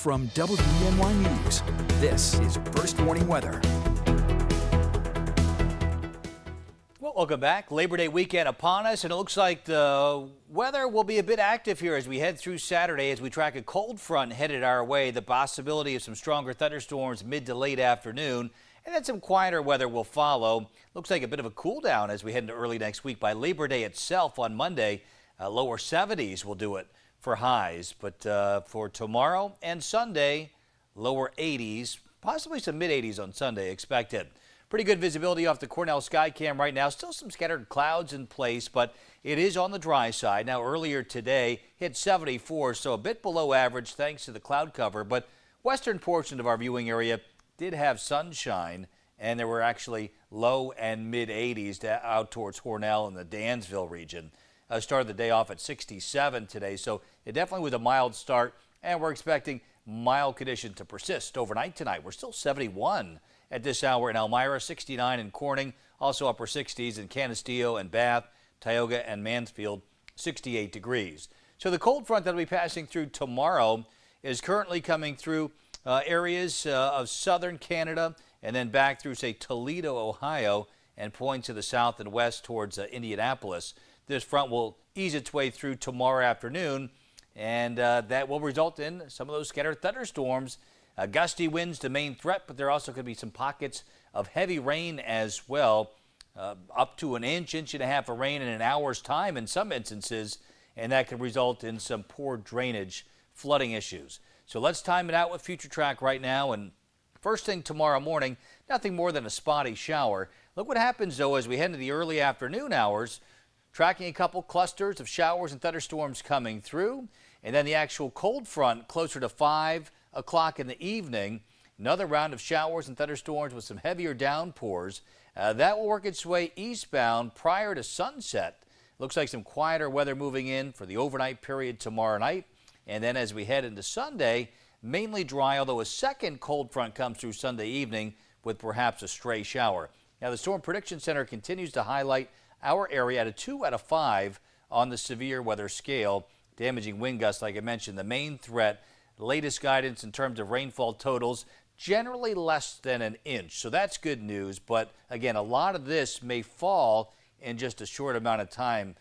From WENY News, this is First Warning Weather. Well, welcome back. Labor Day weekend upon us, and it looks like the weather will be a bit active here as we head through Saturday as we track a cold front headed our way. The possibility of some stronger thunderstorms mid to late afternoon, and then some quieter weather will follow. Looks like a bit of a cool down as we head into early next week. By Labor Day itself on Monday, lower 70s will do it for highs, but for tomorrow and Sunday, lower 80s, possibly some mid 80s on Sunday expected. Pretty good visibility off the Cornell Skycam right now. Still some scattered clouds in place, but it is on the dry side. Now earlier today hit 74, so a bit below average thanks to the cloud cover, but western portion of our viewing area did have sunshine, and there were actually low and mid 80s out towards Hornell and the Dansville region. Started the day off at 67 today, so it definitely was a mild start, and we're expecting mild conditions to persist overnight tonight. We're still 71 at this hour in Elmira, 69 in Corning, also upper 60s in Canisteo and Bath, Tioga and Mansfield, 68 degrees. So the cold front that will be passing through tomorrow is currently coming through areas of southern Canada and then back through, say, Toledo, Ohio, and points to the south and west towards Indianapolis. This front will ease its way through tomorrow afternoon, and that will result in some of those scattered thunderstorms. Gusty winds the main threat, but there also could be some pockets of heavy rain as well, up to an inch, inch and a half of rain in an hour's time in some instances, and that could result in some poor drainage, flooding issues. So let's time it out with Future Track right now, and first thing tomorrow morning, nothing more than a spotty shower. Look what happens, though, as we head into the early afternoon hours. Tracking a couple clusters of showers and thunderstorms coming through, and then the actual cold front closer to 5 o'clock in the evening. Another round of showers and thunderstorms with some heavier downpours. That will work its way eastbound prior to sunset. Looks like some quieter weather moving in for the overnight period tomorrow night. And then as we head into Sunday, mainly dry, although a second cold front comes through Sunday evening with perhaps a stray shower. Now the Storm Prediction Center continues to highlight our area at a 2 out of 5 on the severe weather scale. Damaging wind gusts, like I mentioned, the main threat. The latest guidance in terms of rainfall totals, generally less than an inch. So that's good news. But again, a lot of this may fall in just a short amount of time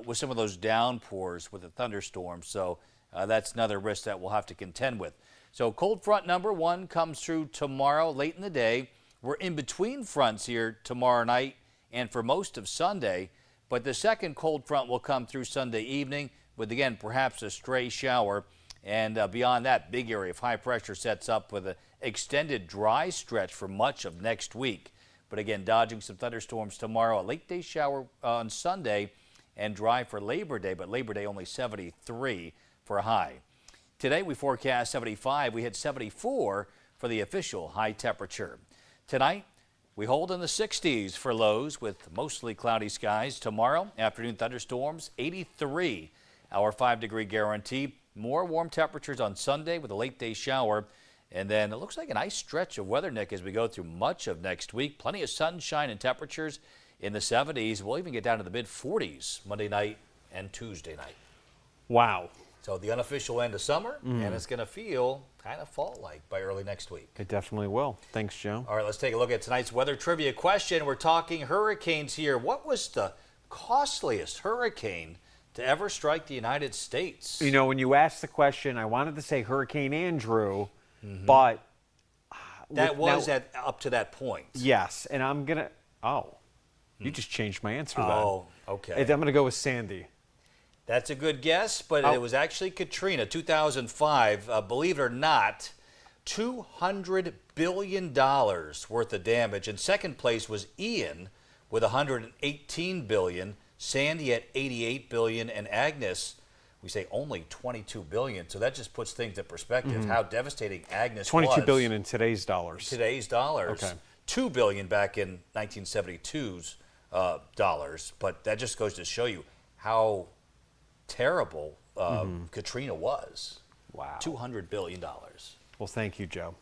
with some of those downpours with the thunderstorms. So that's another risk that we'll have to contend with. So cold front number 1 comes through tomorrow late in the day. We're in between fronts here tomorrow night and for most of Sunday, but the second cold front will come through Sunday evening with, again, perhaps a stray shower. And beyond that, big area of high pressure sets up with an extended dry stretch for much of next week. But again, dodging some thunderstorms tomorrow, a late day shower on Sunday, and dry for Labor Day, but Labor Day only 73 for a high. Today we forecast 75. We hit 74 for the official high temperature. Tonight, we hold in the 60s for lows with mostly cloudy skies. Tomorrow, afternoon thunderstorms, 83, our 5-degree guarantee. More warm temperatures on Sunday with a late day shower. And then it looks like a nice stretch of weather, Nick, as we go through much of next week. Plenty of sunshine and temperatures in the 70s. We'll even get down to the mid-40s Monday night and Tuesday night. Wow. So the unofficial end of summer, and it's going to feel kind of fall-like by early next week. It definitely will. Thanks, Joe. All right, let's take a look at tonight's weather trivia question. We're talking hurricanes here. What was the costliest hurricane to ever strike the United States? You know, when you asked the question, I wanted to say Hurricane Andrew, but that was up to that point. Yes, and I'm going to you just changed my answer then. Oh, okay. I'm going to go with Sandy. That's a good guess, but it was actually Katrina, 2005. Believe it or not, $200 billion worth of damage. And second place was Ian with $118 billion, Sandy at $88 billion, and Agnes, we say only $22 billion. So that just puts things in perspective, how devastating Agnes was. $22 billion in today's dollars. Today's dollars. Okay. $2 billion back in 1972's dollars. But that just goes to show you how terrible Katrina was. Wow. $200 billion. Well, thank you, Joe.